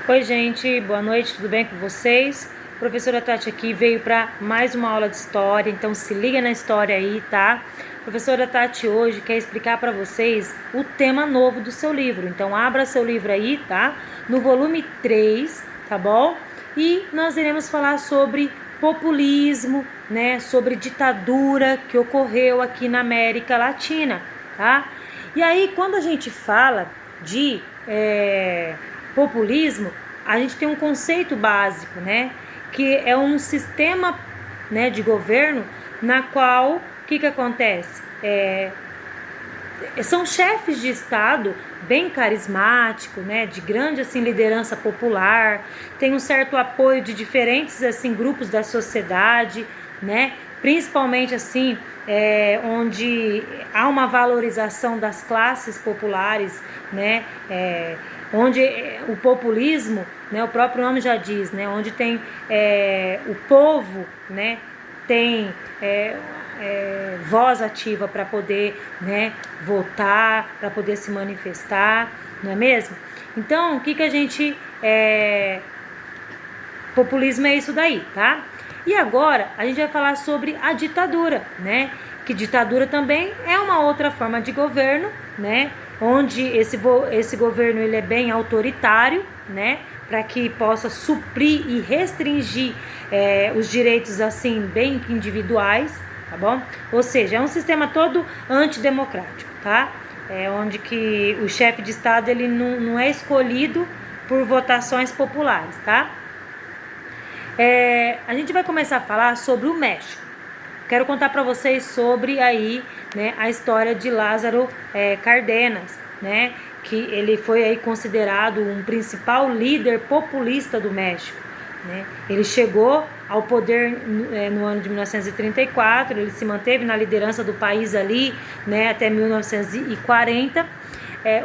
Oi, gente, boa noite, tudo bem com vocês? A professora Tati aqui veio para mais uma aula de história, então se liga na história aí, tá? A professora Tati hoje quer explicar para vocês o tema novo do seu livro, então abra seu livro aí, tá? No volume 3, tá bom? E nós iremos falar sobre populismo, né? Sobre ditadura que ocorreu aqui na América Latina, tá? E aí, quando a gente fala de populismo, a gente tem um conceito básico, né? Que é um sistema, né, de governo na qual, o que acontece? São chefes de Estado bem carismáticos, né, de grande assim liderança popular, tem um certo apoio de diferentes assim grupos da sociedade, né, principalmente assim onde há uma valorização das classes populares, né, onde o populismo, né, o próprio nome já diz, né, onde tem o povo, né, tem voz ativa para poder, né, votar, para poder se manifestar, não é mesmo? Então, o que a gente... populismo é isso daí, tá? E agora, a gente vai falar sobre a ditadura, né? Que ditadura também é uma outra forma de governo, né? Onde esse governo ele é bem autoritário, né? Para que possa suprir e restringir os direitos assim bem individuais, tá bom? Ou seja, é um sistema todo antidemocrático, tá? Onde que o chefe de Estado ele não é escolhido por votações populares, tá? A gente vai começar a falar sobre o México. Quero contar para vocês sobre aí, né, a história de Lázaro Cárdenas, né, que ele foi aí considerado um principal líder populista do México, né? Ele chegou ao poder no ano de 1934, ele se manteve na liderança do país ali, né, até 1940.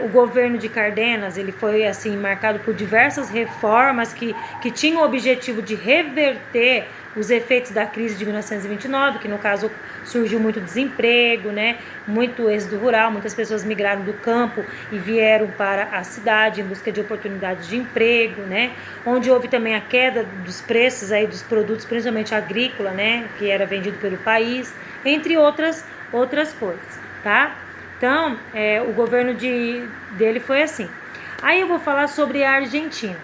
O governo de Cárdenas ele foi assim marcado por diversas reformas que tinham o objetivo de reverter os efeitos da crise de 1929, que no caso surgiu muito desemprego, né? Muito êxodo rural, muitas pessoas migraram do campo e vieram para a cidade em busca de oportunidades de emprego, né? Onde houve também a queda dos preços aí dos produtos, principalmente agrícola, né? Que era vendido pelo país, entre outras coisas, tá? Então, o governo dele foi assim. Aí eu vou falar sobre a Argentina.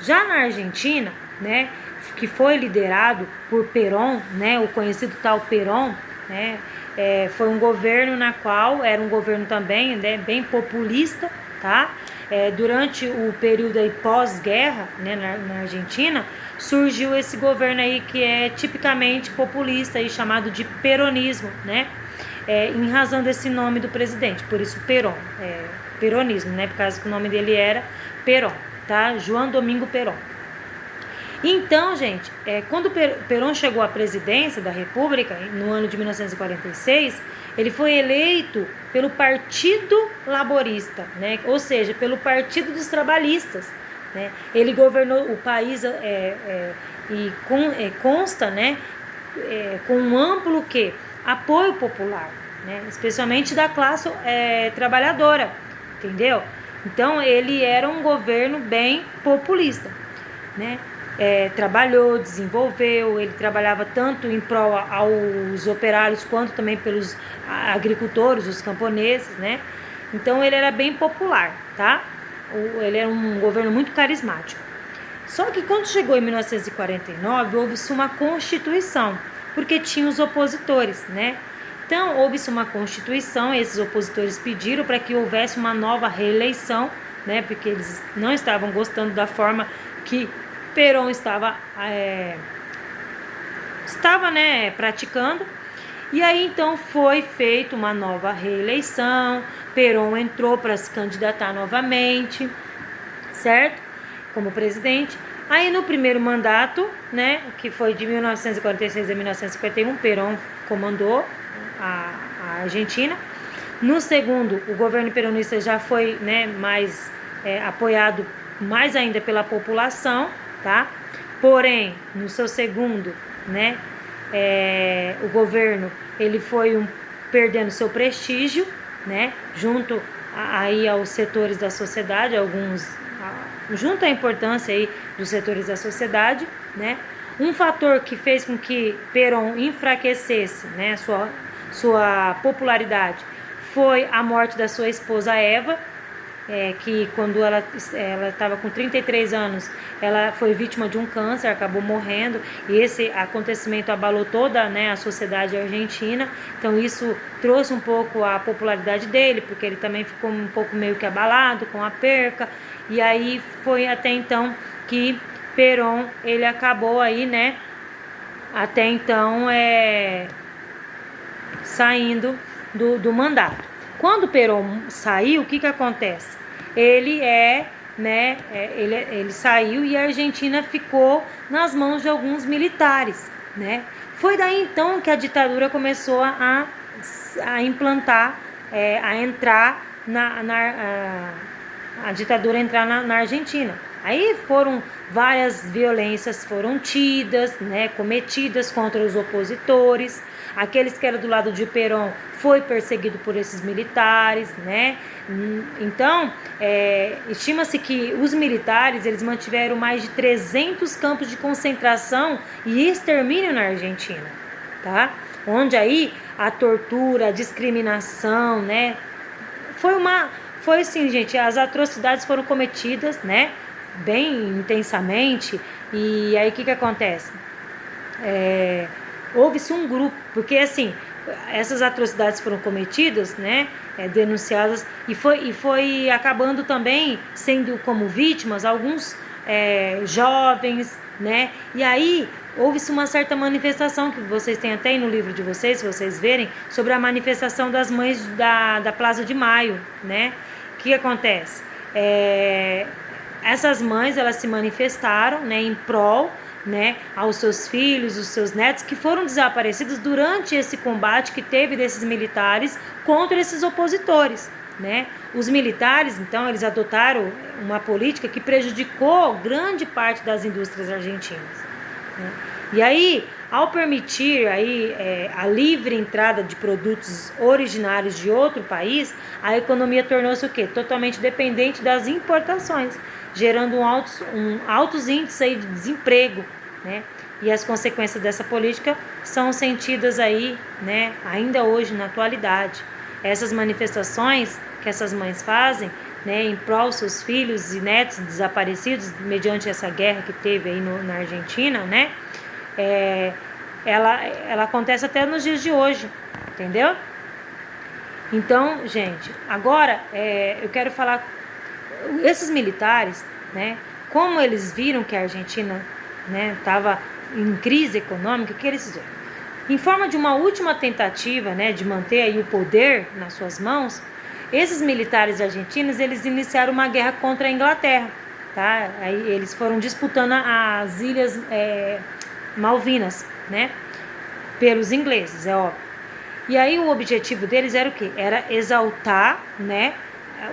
Já na Argentina, né, que foi liderado por Perón, né, o conhecido tal Perón, né, foi um governo na qual era um governo também, né, bem populista, tá? Durante o período aí pós-guerra, né, na Argentina, surgiu esse governo aí que é tipicamente populista aí, chamado de peronismo, né? Em razão desse nome do presidente, por isso Perón, peronismo, né? Por causa que o nome dele era Perón, tá? João Domingo Perón. Então, gente, quando Perón chegou à presidência da República, no ano de 1946, ele foi eleito pelo Partido Laborista, né? Ou seja, pelo Partido dos Trabalhistas, né? Ele governou o país e consta, né? Com um amplo apoio popular, né? Especialmente da classe trabalhadora, entendeu? Então ele era um governo bem populista, né? Trabalhou, desenvolveu, ele trabalhava tanto em prol aos operários quanto também pelos agricultores, os camponeses, né? Então ele era bem popular, tá? Ele era um governo muito carismático. Só que quando chegou em 1949, houve-se uma constituição, porque tinha os opositores, né? Então, houve-se uma constituição, esses opositores pediram para que houvesse uma nova reeleição, né? Porque eles não estavam gostando da forma que Perón estava né, praticando. E aí, então, foi feita uma nova reeleição, Perón entrou para se candidatar novamente, certo? Como presidente. Aí no primeiro mandato, né, que foi de 1946 a 1951, Perón comandou a Argentina. No segundo, o governo peronista já foi, né, mais apoiado mais ainda pela população, tá? Porém, no seu segundo, né, o governo ele foi perdendo seu prestígio, né, junto aí aos setores da sociedade, junto à importância aí dos setores da sociedade, né? Um fator que fez com que Perón enfraquecesse, né, sua popularidade foi a morte da sua esposa Eva, que quando ela estava com 33 anos, ela foi vítima de um câncer, acabou morrendo, e esse acontecimento abalou toda, né, a sociedade argentina. Então isso trouxe um pouco a popularidade dele, porque ele também ficou um pouco meio que abalado com a perca, e aí foi até então que Perón, ele acabou aí, né, até então saindo do mandato. Quando Perón saiu, o que acontece? Ele ele saiu e a Argentina ficou nas mãos de alguns militares, né? Foi daí então que a ditadura começou a implantar, a entrar a ditadura entrar na Argentina. Aí várias violências foram cometidas contra os opositores. Aqueles que eram do lado de Perón foi perseguido por esses militares, né? Então, estima-se que os militares, eles mantiveram mais de 300 campos de concentração e extermínio na Argentina, tá? Onde aí a tortura, a discriminação, né? Foi assim, gente, as atrocidades foram cometidas, né? Bem intensamente. E aí o que acontece? Houve-se um grupo, porque assim, essas atrocidades foram cometidas, né, denunciadas, e foi acabando também sendo como vítimas alguns jovens, né, e aí houve-se uma certa manifestação, que vocês têm até aí no livro de vocês, se vocês verem, sobre a manifestação das mães da Plaza de Maio, né. O que acontece? Essas mães, elas se manifestaram, né, em prol, né, aos seus filhos, os seus netos, que foram desaparecidos durante esse combate que teve desses militares contra esses opositores, né? Os militares, então, eles adotaram uma política que prejudicou grande parte das indústrias argentinas, né? E aí, ao permitir aí, a livre entrada de produtos originários de outro país, a economia tornou-se o quê? Totalmente dependente das importações, gerando altos índices aí de desemprego, né? E as consequências dessa política são sentidas aí, né, ainda hoje, na atualidade. Essas manifestações que essas mães fazem, né, em prol dos seus filhos e netos desaparecidos, mediante essa guerra que teve aí na Argentina, né, ela acontece até nos dias de hoje, entendeu? Então, gente, agora eu quero falar, esses militares, né, como eles viram que a Argentina, né, estava em crise econômica, o que eles fizeram? Em forma de uma última tentativa, né, de manter aí o poder nas suas mãos, esses militares argentinos, eles iniciaram uma guerra contra a Inglaterra, tá? Aí eles foram disputando as ilhas Malvinas, né, pelos ingleses, é óbvio. E aí o objetivo deles era o quê? Era exaltar, né,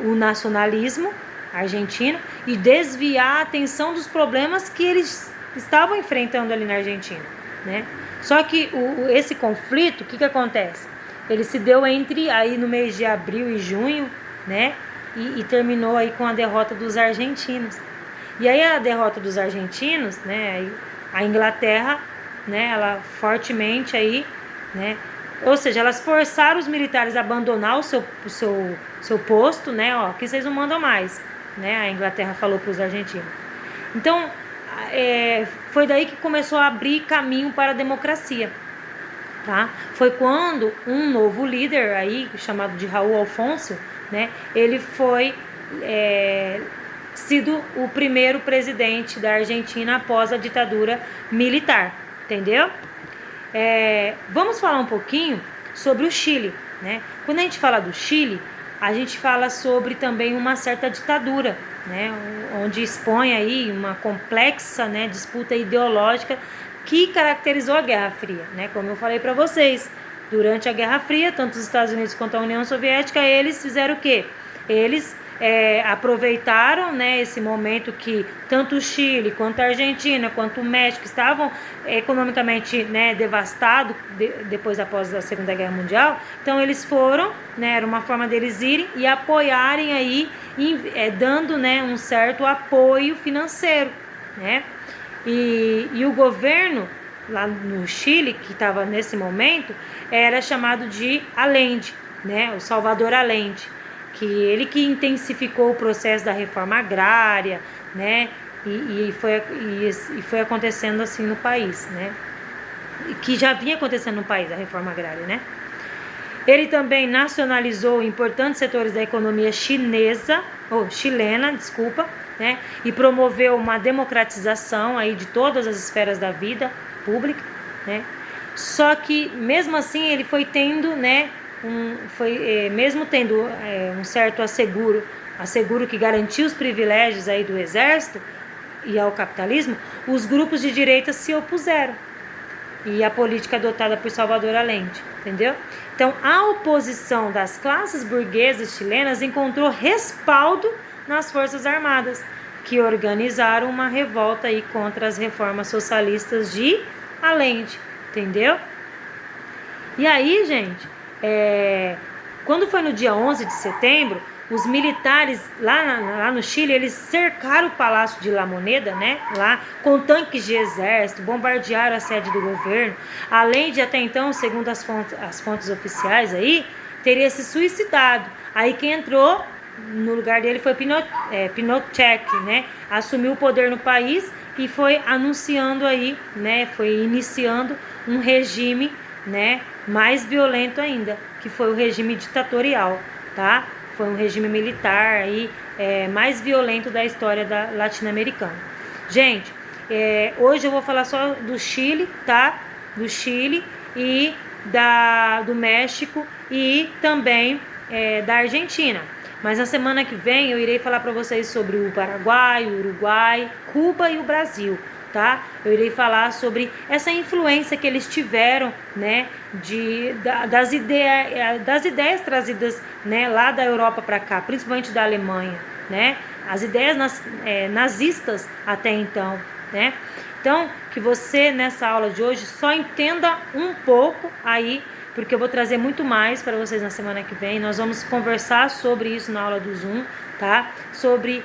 o nacionalismo argentino e desviar a atenção dos problemas que eles estavam enfrentando ali na Argentina, né? Só que esse conflito, o que acontece? Ele se deu aí no mês de abril e junho, né? E terminou aí com a derrota dos argentinos. E aí a derrota dos argentinos, né? A Inglaterra, né? Ela fortemente aí, né? Ou seja, elas forçaram os militares a abandonar o seu posto, né? Ó, que vocês não mandam mais, né? A Inglaterra falou para os argentinos. Então, foi daí que começou a abrir caminho para a democracia, tá? Foi quando um novo líder aí, chamado de Raul Alfonso, né? Ele foi sido o primeiro presidente da Argentina após a ditadura militar, entendeu? Vamos falar um pouquinho sobre o Chile, né? Quando a gente fala do Chile, a gente fala sobre também uma certa ditadura, né? Onde expõe aí uma complexa, né, disputa ideológica que caracterizou a Guerra Fria, né? Como eu falei para vocês, durante a Guerra Fria, tanto os Estados Unidos quanto a União Soviética, eles fizeram o quê? Eles aproveitaram, né, esse momento que tanto o Chile, quanto a Argentina, quanto o México estavam economicamente, né, devastados após a Segunda Guerra Mundial. Então eles foram, né, era uma forma deles irem e apoiarem aí, dando, né, um certo apoio financeiro, né? E o governo lá no Chile, que estava nesse momento, era chamado de Allende, né, o Salvador Allende, que ele que intensificou o processo da reforma agrária, né, e foi acontecendo assim no país, né, que já vinha acontecendo no país, a reforma agrária, né. Ele também nacionalizou importantes setores da economia chilena, né, e promoveu uma democratização aí de todas as esferas da vida pública, né. Só que mesmo assim ele foi tendo, né, mesmo tendo um certo asseguro que garantia os privilégios aí do exército e ao capitalismo, os grupos de direita se opuseram e a política adotada por Salvador Allende, entendeu? Então a oposição das classes burguesas chilenas encontrou respaldo nas Forças Armadas, que organizaram uma revolta aí contra as reformas socialistas de Allende, entendeu? E aí, gente, quando foi no dia 11 de setembro, os militares lá no Chile, eles cercaram o Palácio de La Moneda, né, lá, com tanques de exército, bombardearam a sede do governo, além de até então, segundo as fontes oficiais aí, teria se suicidado. Aí quem entrou no lugar dele foi Pinochet, né, assumiu o poder no país e foi anunciando aí, né, foi iniciando um regime, né, mais violento ainda, que foi o regime ditatorial, tá? Foi um regime militar aí, mais violento da história latino-americana. Gente, hoje eu vou falar só do Chile, tá? Do Chile e do México e também da Argentina. Mas na semana que vem eu irei falar para vocês sobre o Paraguai, o Uruguai, Cuba e o Brasil, tá? Eu irei falar sobre essa influência que eles tiveram, né, das ideias trazidas, né, lá da Europa para cá, principalmente da Alemanha, né? As ideias nazistas até então, né? Então, que você nessa aula de hoje só entenda um pouco aí, porque eu vou trazer muito mais para vocês na semana que vem. Nós vamos conversar sobre isso na aula do Zoom, tá? Sobre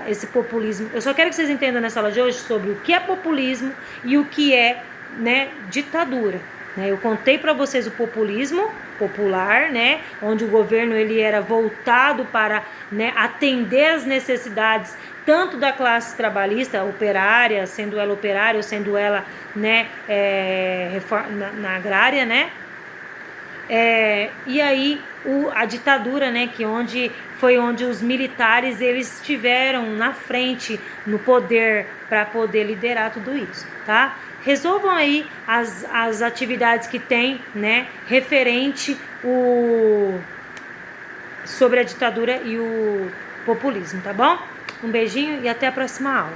esse populismo. Eu só quero que vocês entendam nessa aula de hoje sobre o que é populismo e o que é, né, ditadura. Né? Eu contei para vocês o populismo popular, né, onde o governo ele era voltado para, né, atender as necessidades tanto da classe trabalhista, operária, sendo ela operária ou sendo ela, né, na agrária, né, e aí a ditadura, né, foi onde os militares eles estiveram na frente, no poder, para poder liderar tudo isso, tá? Resolvam aí as atividades que tem, né, referente sobre a ditadura e o populismo, tá bom? Um beijinho e até a próxima aula.